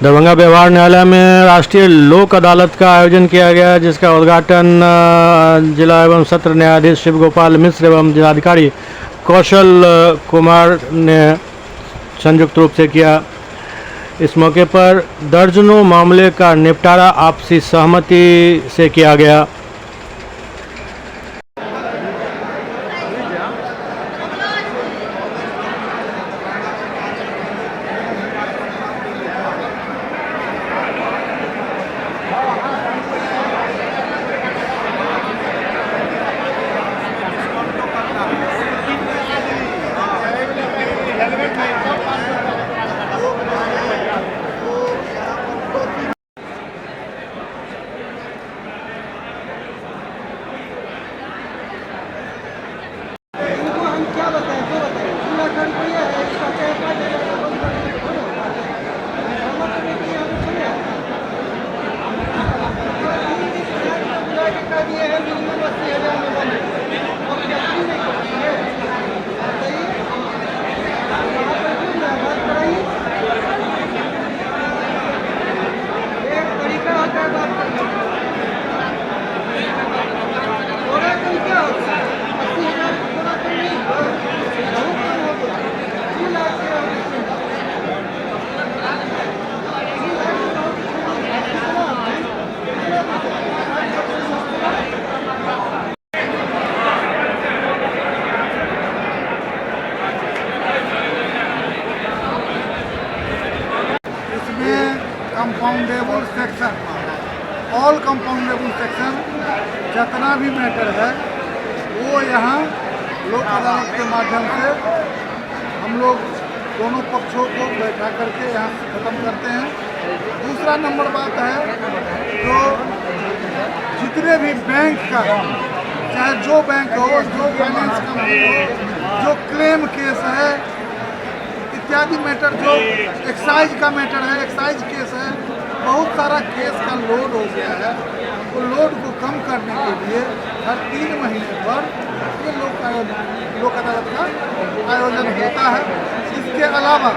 दरभंगा व्यवहार न्यायालय में राष्ट्रीय लोक अदालत का आयोजन किया गया, जिसका उद्घाटन जिला एवं सत्र न्यायाधीश शिव गोपाल मिश्र एवं जिलाधिकारी कौशल कुमार ने संयुक्त रूप से किया। इस मौके पर दर्जनों मामले का निपटारा आपसी सहमति से किया गया। Compoundable section, all compoundable section जितना भी मैटर है वो यहाँ लोक अदालत के माध्यम से हम लोग दोनों पक्षों को बैठा करके यहाँ से ख़त्म करते हैं। दूसरा नंबर बात है, जो जितने भी बैंक का, चाहे जो बैंक हो, जो फाइनेंस कंपनी हो, जो क्लेम केस है इत्यादि मैटर, जो एक्साइज का मैटर है, एक्साइज केस है, बहुत सारा केस का लोड हो गया है। तो लोड को कम करने के लिए हर 3 महीने पर ये लोक अदालत का आयोजन होता है। इसके अलावा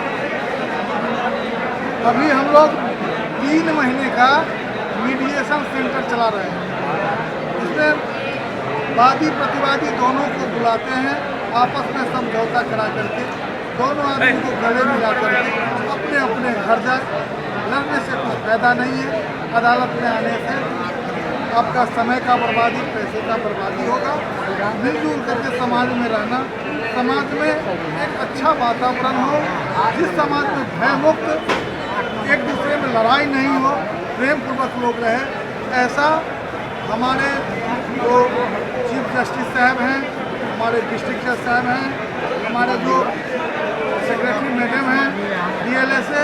अभी हम लोग 3 महीने का मीडिएशन सेंटर चला रहे हैं। इसमें वादी प्रतिवादी दोनों को बुलाते हैं, आपस में समझौता करा करके दोनों आदमी को गले मिला करके अपने अपने घर जाए। लड़ने से कुछ फायदा नहीं है। अदालत में आने से आपका समय का बर्बादी, पैसे का बर्बादी होगा। मिलजुल करके समाज में रहना, समाज में एक अच्छा वातावरण हो, जिस समाज में भय मुक्त, एक दूसरे में लड़ाई नहीं हो, प्रेम पूर्वक लोग रहे, ऐसा हमारे जो चीफ जस्टिस साहब हैं, हमारे डिस्ट्रिक्ट जज साहब हैं, हमारे जो सेक्रेटरी मैडम हैं DLS से,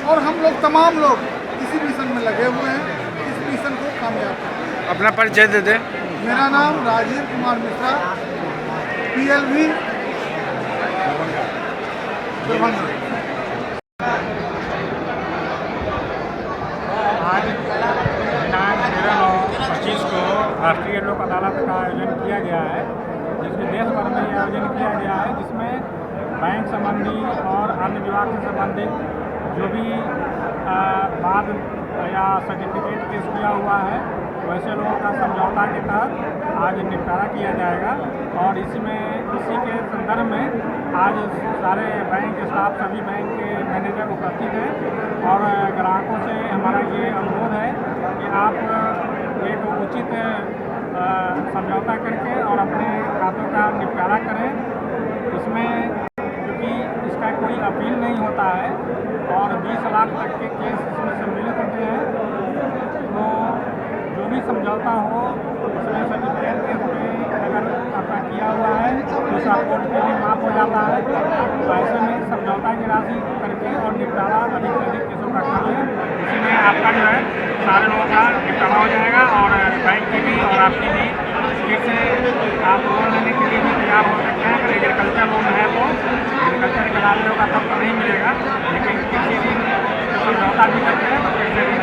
और हम लोग तमाम लोग इसी मिशन में लगे हुए हैं, इस मिशन को कामयाब करें। अपना परिचय दे दें। मेरा नाम राजीव कुमार मिश्रा, PLV दरभंगा। आज दिनांक 13/9/25 को राष्ट्रीय लोक अदालत का आयोजन किया गया है, जिसमें देश भर में ये आयोजन किया गया है, जिसमें बैंक संबंधी और अन्य विभाग से संबंधित जो भी बाद या सर्टिफिकेट केस किया हुआ है, वैसे लोगों का समझौता के तहत आज निपटारा किया जाएगा। और इसी के संदर्भ में आज सारे बैंक स्टाफ, सभी बैंक के मैनेजर उपस्थित हैं और ग्राहकों से हमारा ये अनुरोध है कि आप एक उचित समझौता करके और अपने खातों का निपटारा करें। इसमें क्योंकि इसका कोई अपील नहीं होता है और 20 लाख तक के केस इसमें सम्मिलित होते हैं, तो जो भी समझौता हो उसमें सर्टिफिकेट केस में अगर आपका किया हुआ है तो उसका कोर्ट के लिए माफ़ हो जाता है। तो ऐसे में समझौता की राशि करके और निपटारा अधिक से अधिक केसों का कर लें। इसी में आपका जो है सारे लोगों का निपटारा हो जाएगा और बैंक की भी और आपकी भी इससे आप लोन लेने के लिए भी तैयार हो सकते हैं। अगर एग्रीकल्चर लोन है तो एग्रीकल्चर के लाभ का तब तो नहीं मिलेगा, लेकिन किसी भी समझौता भी करते हैं तो कैसे भी